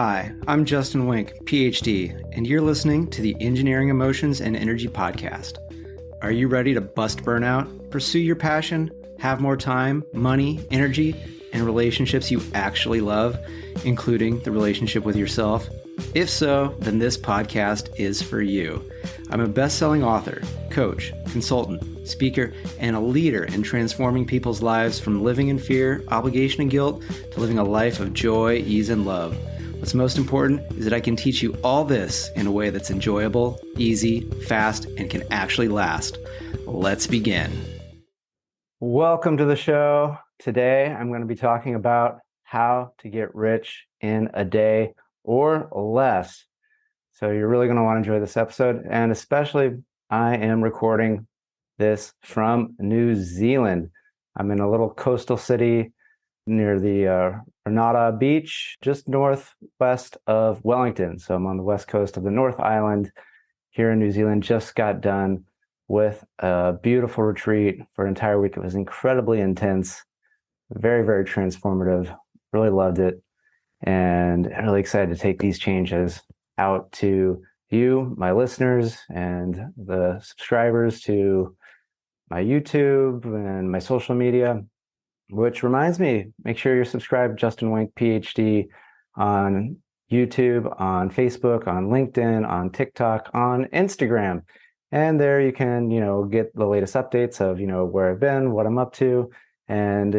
Hi, I'm Justin Wink, Ph.D., and you're listening to the Engineering Emotions and Energy Podcast. Are you ready to bust burnout, pursue your passion, have more time, money, energy, and relationships you actually love, including the relationship with yourself? If so, then this podcast is for you. I'm a best-selling author, coach, consultant, speaker, and a leader in transforming people's lives from living in fear, obligation, and guilt to living a life of joy, ease, and love. What's most important is that I can teach you all this in a way that's enjoyable, easy, fast, and can actually last. Let's begin. Welcome to the show. Today, I'm going to be talking about how to get rich in a day or less. So you're really going to want to enjoy this episode. And especially, I am recording this from New Zealand. I'm in a little coastal city near the Grenada Beach, just northwest of Wellington. So I'm on the west coast of the North Island here in New Zealand. Just got done with a beautiful retreat for an entire week. It was incredibly intense, very, very transformative. Really loved it. And really excited to take these changes out to you, my listeners, and the subscribers to my YouTube and my social media. Which reminds me, make sure you're subscribed, Justin Wink, Ph.D. on YouTube, on Facebook, on LinkedIn, on TikTok, on Instagram. And there you can, get the latest updates of, where I've been, what I'm up to, and,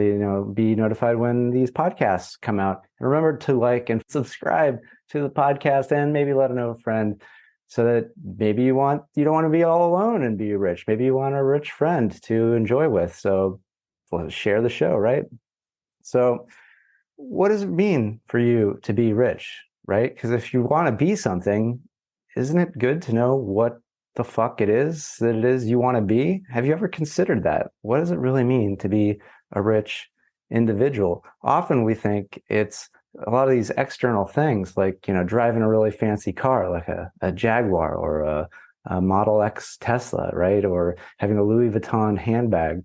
be notified when these podcasts come out. And remember to like and subscribe to the podcast and maybe let a friend so that maybe you don't want to be all alone and be rich. Maybe you want a rich friend to enjoy with. So let's share the show, right? So what does it mean for you to be rich, right? Because if you want to be something, isn't it good to know what the fuck it is you want to be? Have you ever considered that? What does it really mean to be a rich individual? Often we think it's a lot of these external things, like, driving a really fancy car, like a Jaguar or a Model X Tesla, right? Or having a Louis Vuitton handbag.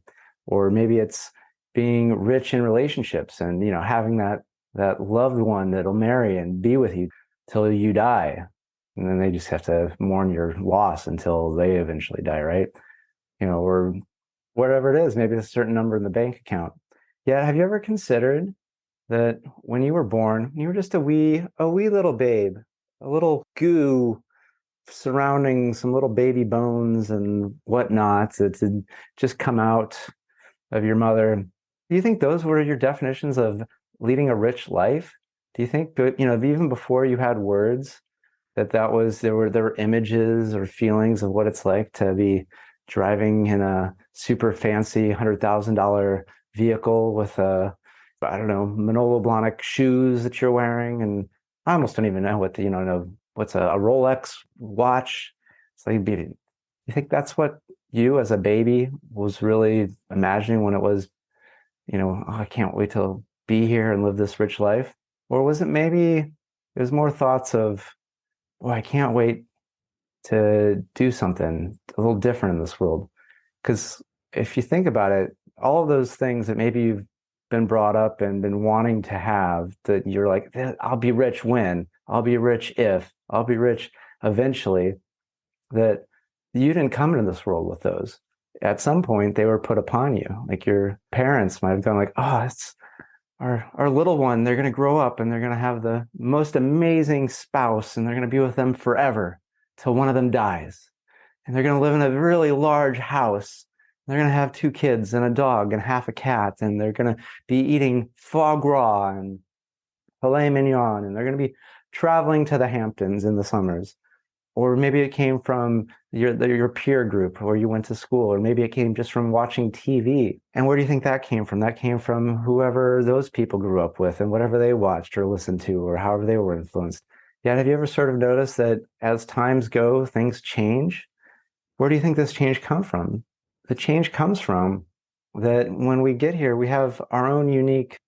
Or maybe it's being rich in relationships and, having that loved one that'll marry and be with you till you die. And then they just have to mourn your loss until they eventually die, right? Or whatever it is, maybe it's a certain number in the bank account. Yeah, have you ever considered that when you were born, you were just a wee little babe, a little goo surrounding some little baby bones and whatnot to just come out of your mother? Do you think those were your definitions of leading a rich life? Do you think that, even before you had words, there were images or feelings of what it's like to be driving in a super fancy $100,000 vehicle with Manolo Blahnik shoes that you're wearing? And I almost don't even know what's a Rolex watch. So you think that's what you as a baby was really imagining when it was, I can't wait to be here and live this rich life? Or was it maybe it was more thoughts of, I can't wait to do something a little different in this world? Because if you think about it, all of those things that maybe you've been brought up and been wanting to have, that you're like, I'll be rich when, I'll be rich if, I'll be rich eventually, that you didn't come into this world with those. At some point, they were put upon you. Like your parents might have gone like, it's our little one. They're going to grow up and they're going to have the most amazing spouse and they're going to be with them forever till one of them dies. And they're going to live in a really large house. They're going to have 2 kids and a dog and half a cat. And they're going to be eating foie gras and filet mignon. And they're going to be traveling to the Hamptons in the summers. Or maybe it came from your peer group where you went to school, or maybe it came just from watching TV. And where do you think that came from? That came from whoever those people grew up with and whatever they watched or listened to or however they were influenced. Yeah, have you ever sort of noticed that as times go, things change? Where do you think this change comes from? The change comes from that when we get here, we have our own unique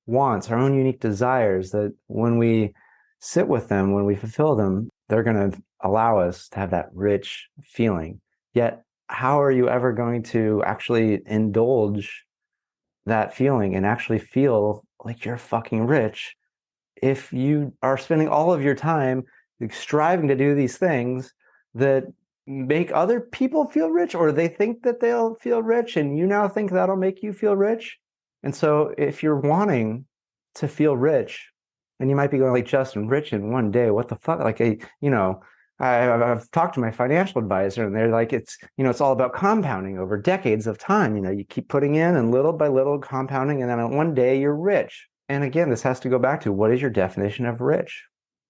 wants, our own unique desires, that when we sit with them, when we fulfill them, they're going to allow us to have that rich feeling. Yet, how are you ever going to actually indulge that feeling and actually feel like you're fucking rich if you are spending all of your time striving to do these things that make other people feel rich, or they think that they'll feel rich, and you now think that'll make you feel rich. And so if you're wanting to feel rich, and you might be going like, Justin, rich in one day, what the fuck? Like, I've talked to my financial advisor, and they're like, it's all about compounding over decades of time. You keep putting in and little by little compounding, and then one day you're rich. And again, this has to go back to, what is your definition of rich?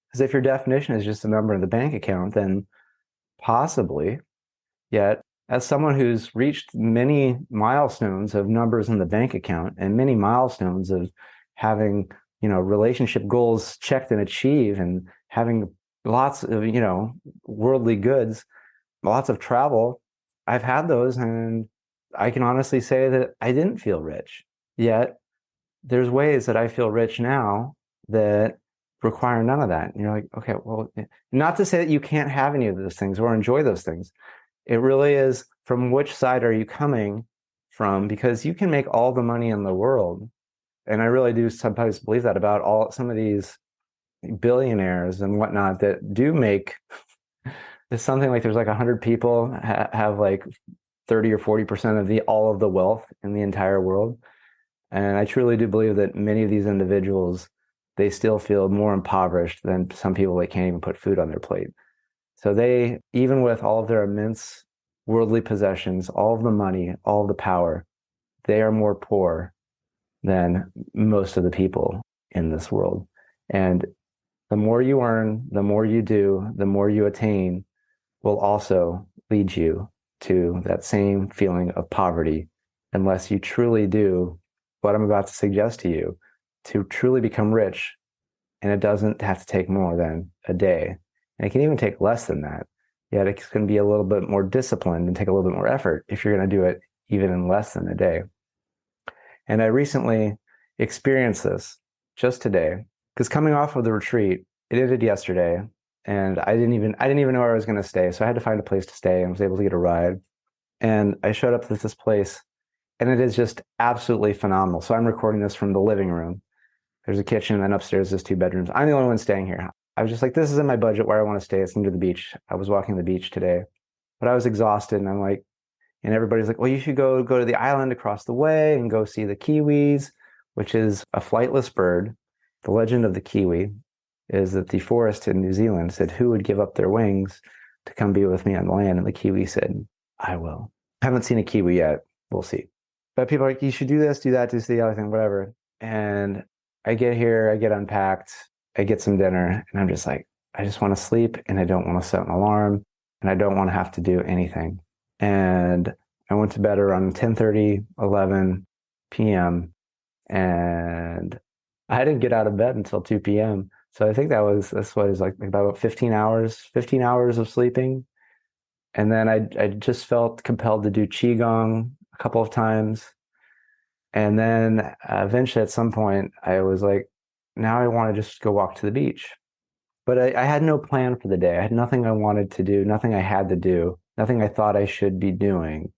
Because if your definition is just a number in the bank account, then possibly. Yet, as someone who's reached many milestones of numbers in the bank account and many milestones of having, relationship goals checked and achieved, and having lots of, worldly goods, lots of travel, I've had those, and I can honestly say that I didn't feel rich. Yet, there's ways that I feel rich now that require none of that. And you're like, okay, well, not to say that you can't have any of those things or enjoy those things. It really is, from which side are you coming from? Because you can make all the money in the world. And I really do sometimes believe that about some of these billionaires and whatnot that do make it's something like, there's like 100 people have like 30 or 40% of all of the wealth in the entire world. And I truly do believe that many of these individuals, they still feel more impoverished than some people that can't even put food on their plate. So they, even with all of their immense worldly possessions, all of the money, all of the power, they are more poor than most of the people in this world. And the more you earn, the more you do, the more you attain, will also lead you to that same feeling of poverty, unless you truly do what I'm about to suggest to you, to truly become rich. And it doesn't have to take more than a day. And it can even take less than that. Yet it can be a little bit more disciplined and take a little bit more effort if you're going to do it even in less than a day. And I recently experienced this just today, because coming off of the retreat, it ended yesterday, and I didn't even know where I was going to stay. So I had to find a place to stay, and was able to get a ride. And I showed up to this place, and it is just absolutely phenomenal. So I'm recording this from the living room. There's a kitchen, and upstairs there's 2 bedrooms. I'm the only one staying here. I was just like, this is in my budget where I want to stay. It's near the beach. I was walking the beach today, but I was exhausted, and I'm like, and everybody's like, well, you should go to the island across the way and go see the kiwis, which is a flightless bird. The legend of the kiwi is that the forest in New Zealand said, who would give up their wings to come be with me on the land? And the kiwi said, I will. I haven't seen a kiwi yet. We'll see. But people are like, you should do this, do that, do the other thing, whatever. And I get here, I get unpacked, I get some dinner, and I'm just like, I just want to sleep, and I don't want to set an alarm, and I don't want to have to do anything. And I went to bed around 10:30, 11 p.m. And I didn't get out of bed until 2 p.m. So I think that's what is like about 15 hours of sleeping. And then I just felt compelled to do Qigong a couple of times. And then eventually at some point I was like, now I want to just go walk to the beach. But I had no plan for the day. I had nothing I wanted to do, nothing I had to do, nothing I thought I should be doing.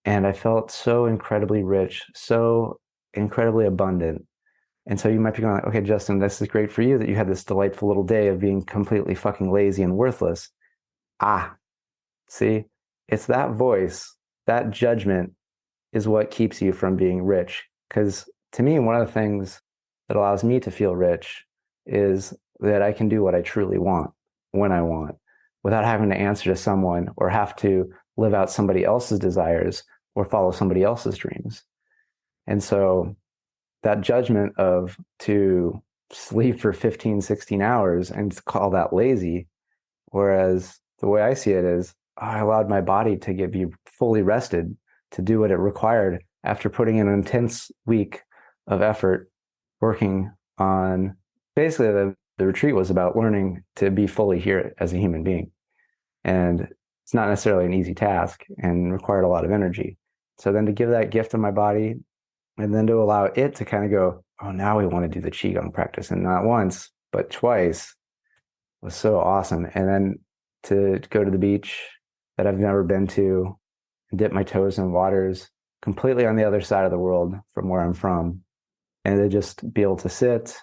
And I felt so incredibly rich, so incredibly abundant. And so you might be going, okay, Justin, this is great for you that you had this delightful little day of being completely fucking lazy and worthless. See, it's that voice, that judgment is what keeps you from being rich. Because to me, one of the things that allows me to feel rich is that I can do what I truly want when I want, without having to answer to someone or have to live out somebody else's desires or follow somebody else's dreams. And so that judgment of to sleep for 15, 16 hours and call that lazy, whereas the way I see it is, I allowed my body to be fully rested to do what it required after putting in an intense week of effort working on basically the retreat was about learning to be fully here as a human being. And it's not necessarily an easy task and required a lot of energy. So then to give that gift to my body and then to allow it to kind of go, oh, now we want to do the Qigong practice. And not once, but twice was so awesome. And then to go to the beach that I've never been to, and dip my toes in waters completely on the other side of the world from where I'm from, and to just be able to sit,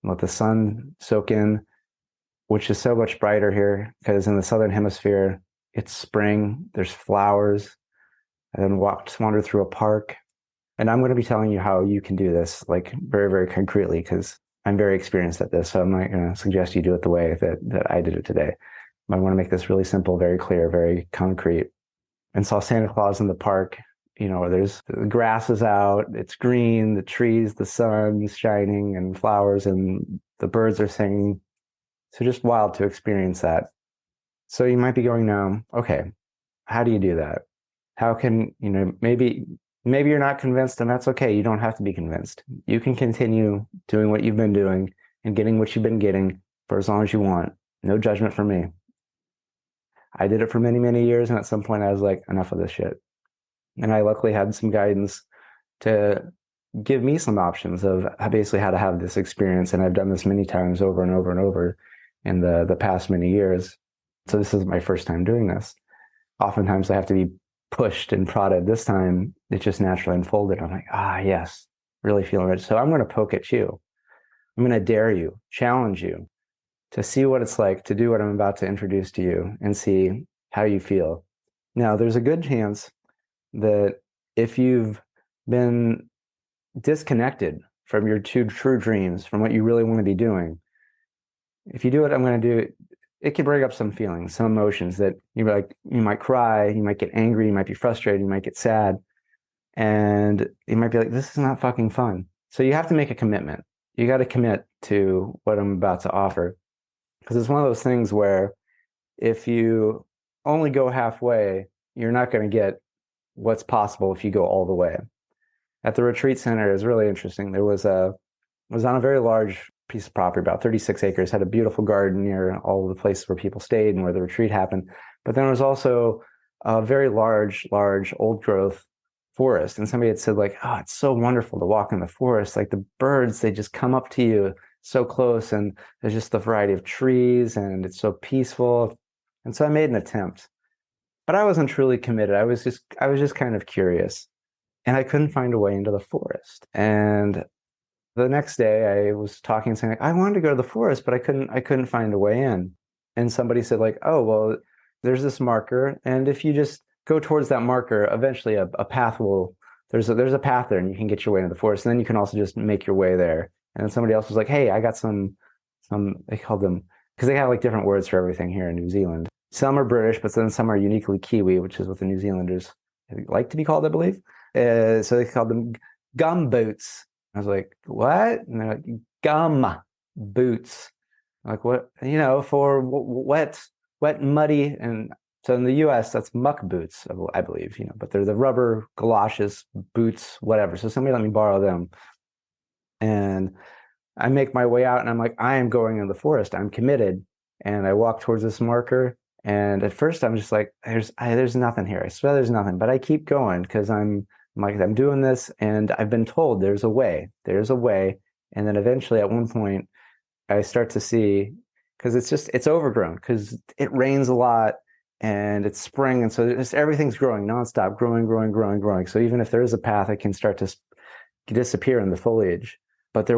let the sun soak in, which is so much brighter here because in the Southern Hemisphere, it's spring, there's flowers, and then wander through a park. And I'm going to be telling you how you can do this, like very, very concretely, because I'm very experienced at this. So I'm not going to suggest you do it the way that I did it today. I want to make this really simple, very clear, very concrete. And saw Santa Claus in the park, where there's the grass is out, it's green, the trees, the sun's shining, and flowers, and the birds are singing. So just wild to experience that. So you might be going now, okay, how do you do that? How can, maybe you're not convinced, and that's okay. You don't have to be convinced. You can continue doing what you've been doing and getting what you've been getting for as long as you want. No judgment from me. I did it for many, many years, and at some point I was like, enough of this shit. And I luckily had some guidance to give me some options of basically how to have this experience. And I've done this many times over and over and over in the past many years. So this is my first time doing this. Oftentimes I have to be pushed and prodded. This time it just naturally unfolded. I'm like, yes, really feeling it. So I'm going to poke at you. I'm going to dare you, challenge you to see what it's like to do what I'm about to introduce to you and see how you feel. Now, there's a good chance that if you've been disconnected from your true dreams, from what you really want to be doing, if you do what I'm going to do, it can bring up some feelings, some emotions that you might cry, you might get angry, you might be frustrated, you might get sad, and you might be like, this is not fucking fun. So you have to make a commitment. You got to commit to what I'm about to offer. Because it's one of those things where if you only go halfway, you're not going to get what's possible if you go all the way. At the retreat center, it was really interesting. It was on a very large piece of property, about 36 acres, had a beautiful garden near all of the places where people stayed and where the retreat happened. But then there was also a very large old growth forest. And somebody had said like, it's so wonderful to walk in the forest. Like the birds, they just come up to you so close, and there's just the variety of trees, and it's so peaceful. And so I made an attempt, but I wasn't truly committed. I was just kind of curious, and I couldn't find a way into the forest. And the next day I was talking and saying, like, I wanted to go to the forest, but I couldn't find a way in. And somebody said like, oh, well, there's this marker, and if you just go towards that marker, eventually a path there's a path there, and you can get your way into the forest. And then you can also just make your way there. And then somebody else was like, hey, I got some, they called them, because they have like different words for everything here in New Zealand. Some are British, but then some are uniquely Kiwi, which is what the New Zealanders like to be called, I believe. So they called them gum boots. I was like, what? And they're like, gum boots. I'm like, what? For wet, muddy. And so in the US, that's muck boots, I believe, but they're the rubber galoshes, boots, whatever. So somebody let me borrow them. And I make my way out, and I'm like, I am going in the forest. I'm committed. And I walk towards this marker. And at first I'm just like, there's nothing here. I swear there's nothing. But I keep going because I'm doing this, and I've been told there's a way. There's a way. And then eventually at one point I start to see, because it's overgrown, because it rains a lot and it's spring. And so everything's growing nonstop, growing. So even if there is a path, it can start to disappear in the foliage. But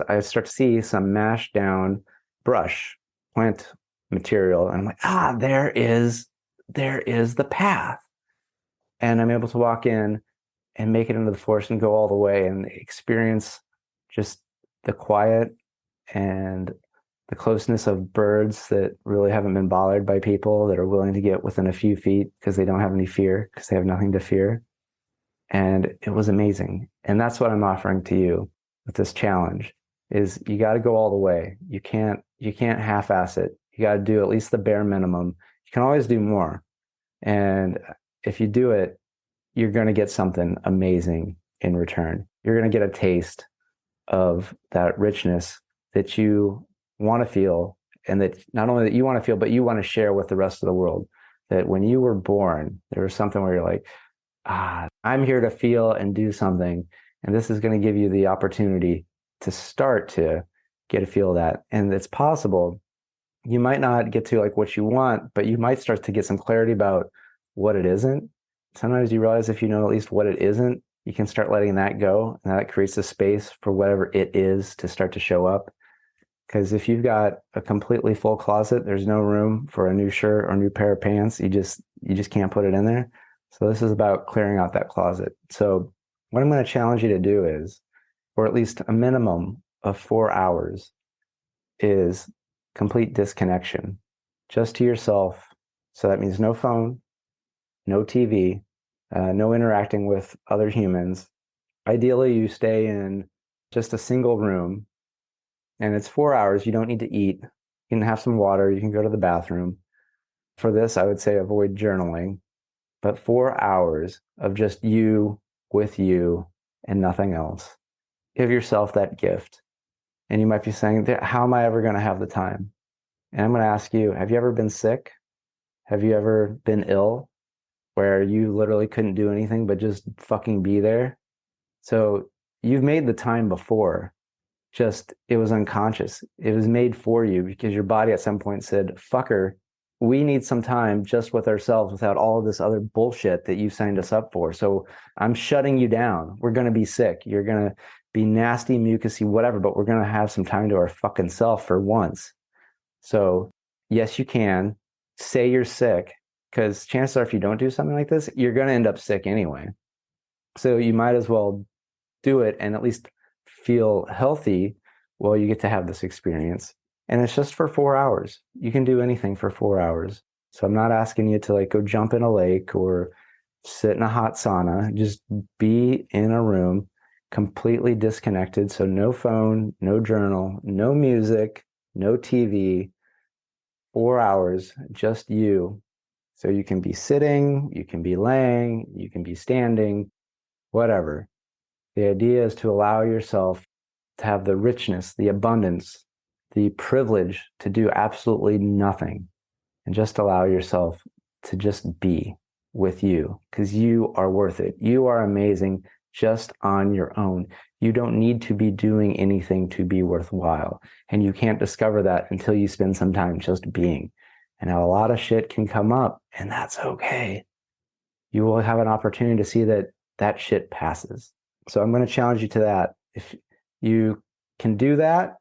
I start to see some mashed down brush, plant material. And I'm like, there is the path. And I'm able to walk in and make it into the forest and go all the way and experience just the quiet and the closeness of birds that really haven't been bothered by people, that are willing to get within a few feet because they don't have any fear, because they have nothing to fear. And it was amazing. And that's what I'm offering to you with this challenge, is you got to go all the way. You can't half-ass it. You got to do at least the bare minimum. You can always do more. And if you do it, you're going to get something amazing in return. You're going to get a taste of that richness that you want to feel, and that not only that you want to feel, but you want to share with the rest of the world. That when you were born, there was something where you're like, I'm here to feel and do something. And this is going to give you the opportunity to start to get a feel of that. And it's possible you might not get to like what you want, but you might start to get some clarity about what it isn't. Sometimes you realize if you know at least what it isn't, you can start letting that go. And that creates a space for whatever it is to start to show up. Because if you've got a completely full closet, there's no room for a new shirt or a new pair of pants. You just can't put it in there. So this is about clearing out that closet. So what I'm going to challenge you to do is, for at least a minimum of 4 hours, is complete disconnection, just to yourself. So that means no phone, no TV, no interacting with other humans. Ideally, you stay in just a single room, and it's 4 hours. You don't need to eat. You can have some water. You can go to the bathroom. For this, I would say avoid journaling, but 4 hours of just you with you and nothing else. Give yourself that gift. And you might be saying, how am I ever going to have the time? And I'm going to ask you, have you ever been sick? Have you ever been ill where you literally couldn't do anything but just fucking be there? So you've made the time before, just it was unconscious. It was made for you because your body at some point said, fucker, we need some time just with ourselves without all of this other bullshit that you signed us up for. So I'm shutting you down. We're going to be sick. You're going to be nasty, mucusy, whatever, but we're going to have some time to our fucking self for once. So yes, you can say you're sick, because chances are if you don't do something like this, you're going to end up sick anyway. So you might as well do it and at least feel healthy while you get to have this experience. And it's just for 4 hours. You can do anything for 4 hours. So I'm not asking you to like go jump in a lake or sit in a hot sauna. Just be in a room completely disconnected. So no phone, no journal, no music, no TV, 4 hours, just you. So you can be sitting, you can be laying, you can be standing, whatever. The idea is to allow yourself to have the richness, the abundance, the privilege to do absolutely nothing, and just allow yourself to just be with you, because you are worth it. You are amazing just on your own. You don't need to be doing anything to be worthwhile. And you can't discover that until you spend some time just being. And a lot of shit can come up, and that's okay. You will have an opportunity to see that that shit passes. So I'm going to challenge you to that. If you can do that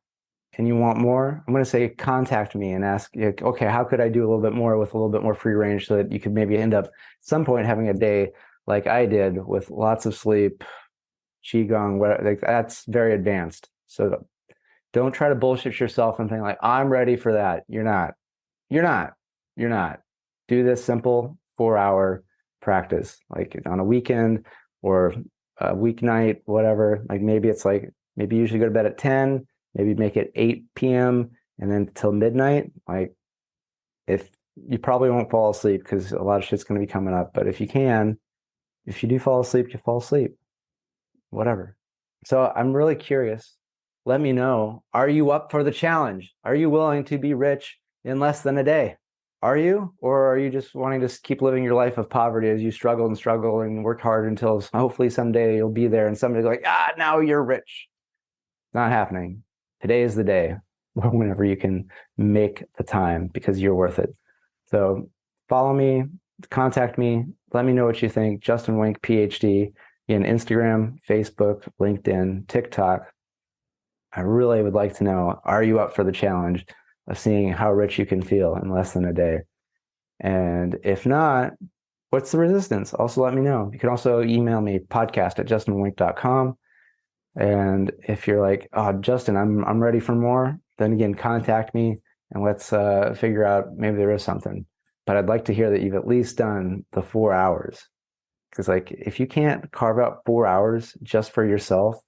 and you want more, I'm going to say contact me and ask, okay, how could I do a little bit more with a little bit more free range so that you could maybe end up at some point having a day like I did with lots of sleep, qigong, like that's very advanced. So don't try to bullshit yourself and think like, I'm ready for that. You're not. You're not. You're not. Do this simple 4-hour practice, like on a weekend or a weeknight, whatever. Like maybe it's like, maybe you usually go to bed at 10, maybe make it 8 p.m. and then till midnight. Like if you probably won't fall asleep because a lot of shit's going to be coming up. But if you can, if you do fall asleep, you fall asleep, whatever. So I'm really curious. Let me know. Are you up for the challenge? Are you willing to be rich in less than a day? Are you? Or are you just wanting to keep living your life of poverty as you struggle and work hard until hopefully someday you'll be there and somebody's like, now you're rich? Not happening. Today is the day whenever you can make the time because you're worth it. So follow me, contact me, let me know what you think. Justin Wink, Ph.D. in Instagram, Facebook, LinkedIn, TikTok. I really would like to know, are you up for the challenge of seeing how rich you can feel in less than a day? And if not, what's the resistance? Also let me know. You can also email me, podcast@justinwink.com. And if you're like, oh, Justin, I'm ready for more, then again, contact me and let's figure out maybe there is something. But I'd like to hear that you've at least done the 4 hours. Because like, if you can't carve out 4 hours just for yourself,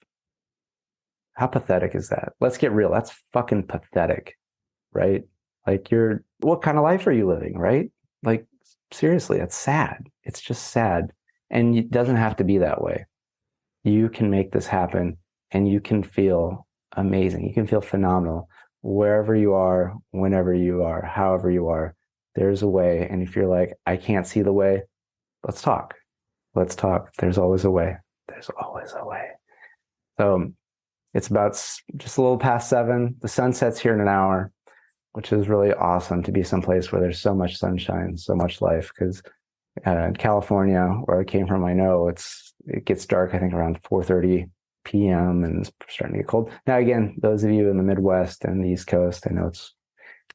how pathetic is that? Let's get real. That's fucking pathetic, right? Like what kind of life are you living, right? Like, seriously, it's sad. It's just sad. And it doesn't have to be that way. You can make this happen and you can feel amazing. You can feel phenomenal wherever you are, whenever you are, however you are. There's a way. And if you're like, I can't see the way, let's talk. Let's talk. There's always a way. There's always a way. So it's about just a little past 7. The sun sets here in an hour, which is really awesome to be someplace where there's so much sunshine, so much life. Because in California, where I came from, I know it gets dark, I think, around 4:30 p.m. and it's starting to get cold. Now, again, those of you in the Midwest and the East Coast, I know it's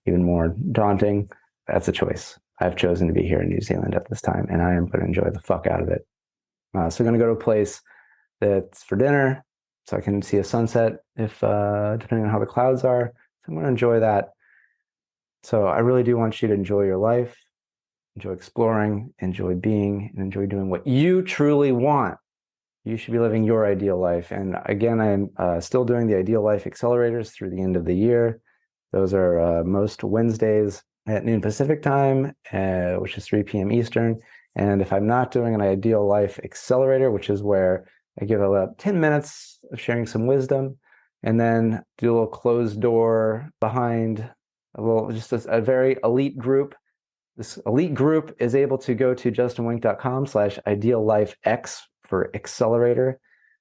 even more daunting. That's a choice. I've chosen to be here in New Zealand at this time, and I am going to enjoy the fuck out of it. So I'm going to go to a place that's for dinner, so I can see a sunset if depending on how the clouds are. So I'm going to enjoy that. So I really do want you to enjoy your life, enjoy exploring, enjoy being, and enjoy doing what you truly want. You should be living your ideal life. And again, I'm still doing the Ideal Life Accelerators through the end of the year. Those are most Wednesdays at noon Pacific time, which is 3 p.m. Eastern. And if I'm not doing an Ideal Life Accelerator, which is where I give about 10 minutes of sharing some wisdom, and then do a little closed door behind just a very elite group. This elite group is able to go to justinwink.com/ideallifex for accelerator,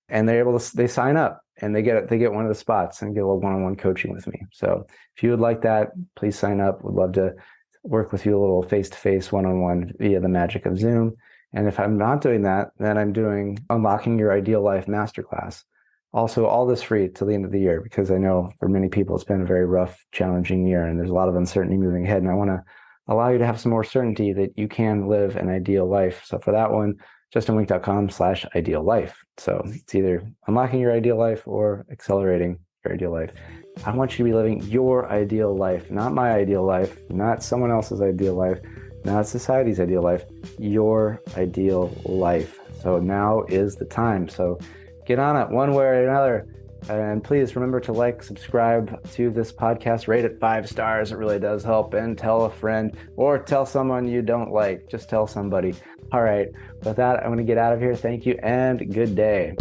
and they sign up and they get one of the spots and get a little one-on-one coaching with me. So if you would like that, please sign up. We'd love to work with you a little face-to-face, one-on-one via the magic of Zoom. And if I'm not doing that, then I'm doing Unlocking Your Ideal Life Masterclass. Also, all this free till the end of the year, because I know for many people it's been a very rough, challenging year, and there's a lot of uncertainty moving ahead. And I want to allow you to have some more certainty that you can live an ideal life. So for that one, justinwink.com/ideal life. So it's either unlocking your ideal life or accelerating your ideal life. I want you to be living your ideal life, not my ideal life, not someone else's ideal life, not society's ideal life, your ideal life. So now is the time. So get on it one way or another. And please remember to like, subscribe to this podcast, rate it 5 stars. It really does help. And tell a friend or tell someone you don't like. Just tell somebody. All right. With that, I'm going to get out of here. Thank you and good day.